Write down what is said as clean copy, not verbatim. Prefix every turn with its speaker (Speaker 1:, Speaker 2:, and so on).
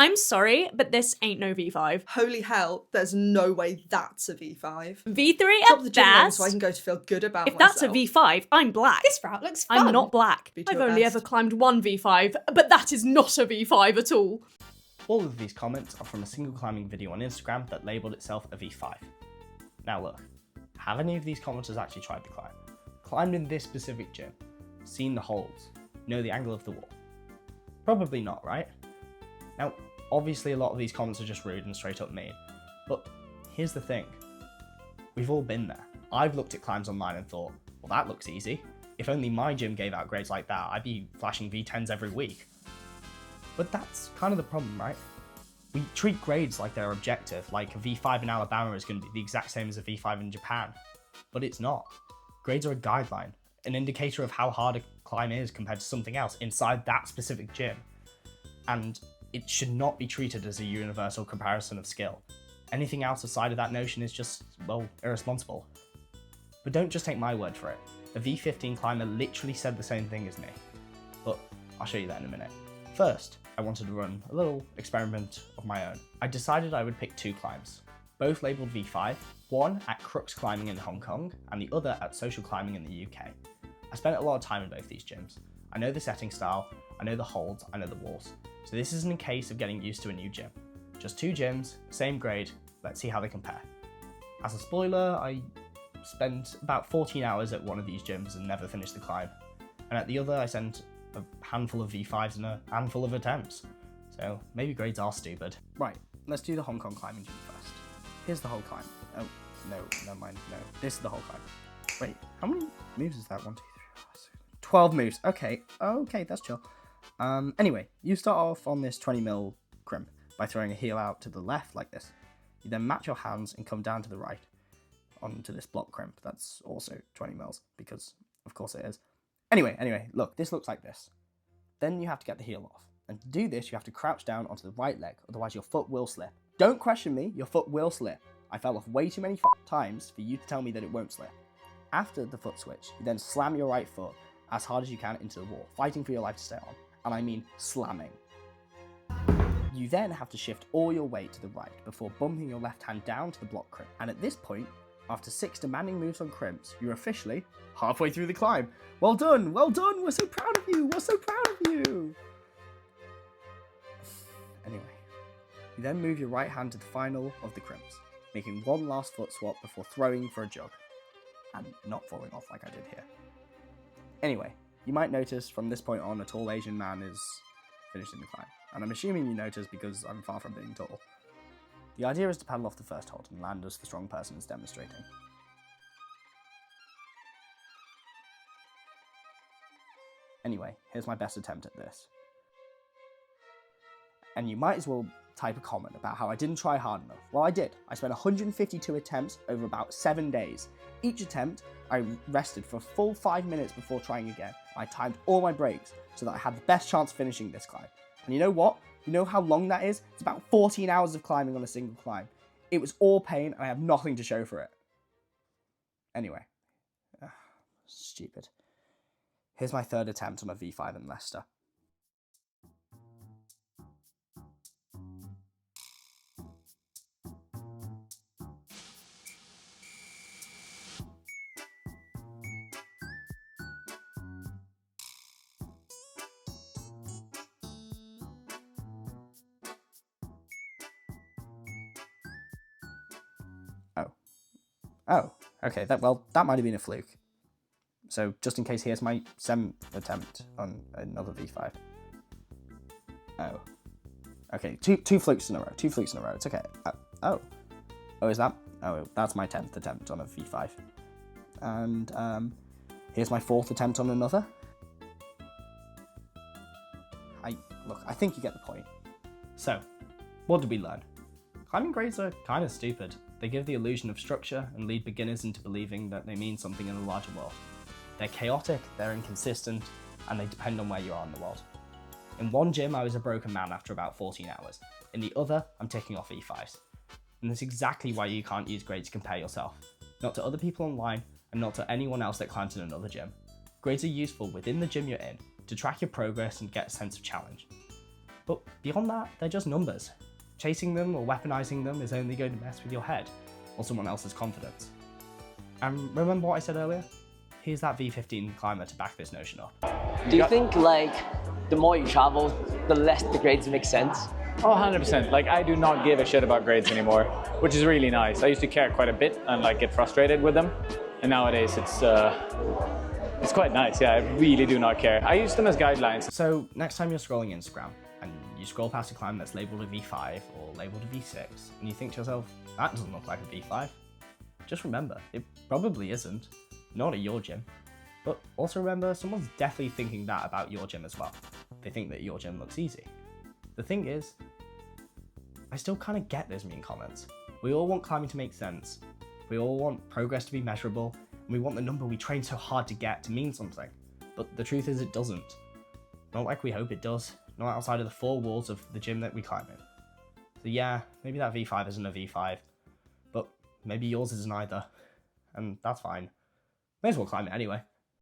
Speaker 1: I'm sorry, but this ain't no V5.
Speaker 2: Holy hell, there's no way that's a V5.
Speaker 1: V3
Speaker 2: Drop
Speaker 1: at
Speaker 2: the gym name
Speaker 1: best.
Speaker 2: so I can go to feel good about
Speaker 1: If
Speaker 2: myself.
Speaker 1: that's a V5, I'm black.
Speaker 3: This route looks fun.
Speaker 1: I'm not black.
Speaker 2: Be to
Speaker 1: I've
Speaker 2: your
Speaker 1: only
Speaker 2: best.
Speaker 1: ever climbed one V5, but that is not a V5 at all.
Speaker 4: All of these comments are from a single climbing video on Instagram that labelled itself a V5. Now look, have any of these commenters actually tried the climb? Climbed in this specific gym? Seen the holds? Know the angle of the wall? Probably not, right? Now, obviously a lot of these comments are just rude and straight up mean, but here's the thing. We've all been there. I've looked at climbs online and thought, well, that looks easy. If only my gym gave out grades like that, I'd be flashing V10s every week. But that's kind of the problem, right? We treat grades like they're objective, like a V5 in Alabama is going to be the exact same as a V5 in Japan. But it's not. Grades are a guideline, an indicator of how hard a climb is compared to something else inside that specific gym. And it should not be treated as a universal comparison of skill. Anything else aside of that notion is just, well, irresponsible. But don't just take my word for it. A V15 climber literally said the same thing as me. But I'll show you that in a minute. First, I wanted to run a little experiment of my own. I decided I would pick two climbs, both labelled V5, one at Crux climbing in Hong Kong and the other at social climbing in the UK. I spent a lot of time in both these gyms. I know the setting style, I know the holds, I know the walls. So this isn't a case of getting used to a new gym. Just two gyms, same grade, let's see how they compare. As a spoiler, I spent about 14 hours at one of these gyms and never finished the climb. And at the other, I sent a handful of V5s and a handful of attempts. So maybe grades are stupid. Right, let's do the Hong Kong climbing gym first. Here's the whole climb. Oh, no, never mind, no. This is the whole climb. Wait, how many moves is that? 1, 2, 3, 4, 6, 12 moves. Okay, that's chill. Anyway, you start off on this 20mm crimp by throwing a heel out to the left like this. You then match your hands and come down to the right onto this block crimp. That's also 20mm because of course it is. Anyway, look, this looks like this. Then you have to get the heel off. And to do this, you have to crouch down onto the right leg, otherwise your foot will slip. Don't question me, your foot will slip. I fell off way too many times for you to tell me that it won't slip. After the foot switch, you then slam your right foot as hard as you can into the wall, fighting for your life to stay on. And I mean slamming. You then have to shift all your weight to the right before bumping your left hand down to the block crimp. And at this point, after 6 demanding moves on crimps, you're officially halfway through the climb. Well done, we're so proud of you, Anyway, you then move your right hand to the final of the crimps, making one last foot swap before throwing for a jog, and not falling off like I did here. Anyway, you might notice from this point on a tall Asian man is finishing the climb, and I'm assuming you notice because I'm far from being tall. The idea is to paddle off the first hold and land as the strong person is demonstrating. Anyway, here's my best attempt at this. And you might as well type a comment about how I didn't try hard enough. Well, I did. I spent 152 attempts over about 7 days. Each attempt, I rested for a full 5 minutes before trying again. I timed all my breaks so that I had the best chance of finishing this climb. And you know what? You know how long that is? It's about 14 hours of climbing on a single climb. It was all pain and I have nothing to show for it. Anyway. Stupid. Here's my third attempt on a V5 in Leicester. Oh, okay, that might have been a fluke. So just in case, here's my 7th attempt on another V5. Oh. Okay, two flukes in a row, it's okay. Is that? Oh, that's my 10th attempt on a V5. And here's my 4th attempt on another. I think you get the point. So, what did we learn? Climbing grades are kind of stupid. They give the illusion of structure and lead beginners into believing that they mean something in the larger world. They're chaotic, they're inconsistent, and they depend on where you are in the world. In one gym, I was a broken man after about 14 hours. In the other, I'm ticking off E5s. And that's exactly why you can't use grades to compare yourself. Not to other people online, and not to anyone else that climbs in another gym. Grades are useful within the gym you're in, to track your progress and get a sense of challenge. But beyond that, they're just numbers. Chasing them or weaponizing them is only going to mess with your head or someone else's confidence. And remember what I said earlier? Here's that V15 climber to back this notion up.
Speaker 3: Do you think like the more you travel, the less the grades make sense?
Speaker 5: Oh, 100%. Like, I do not give a shit about grades anymore, which is really nice. I used to care quite a bit and like get frustrated with them. And nowadays it's quite nice. Yeah, I really do not care. I use them as guidelines.
Speaker 4: So next time you're scrolling Instagram and you scroll past a climb that's labeled a V5 or labeled a V6 and you think to yourself, that doesn't look like a V5. Just remember, it probably isn't. Not at your gym. But also remember, someone's definitely thinking that about your gym as well. They think that your gym looks easy. The thing is, I still kind of get those mean comments. We all want climbing to make sense. We all want progress to be measurable, and we want the number we train so hard to get to mean something. But the truth is it doesn't. Not like we hope it does. Not outside of the four walls of the gym that we climb in. So yeah, maybe that V5 isn't a V5, but maybe yours isn't either. And that's fine. May as well climb it anyway.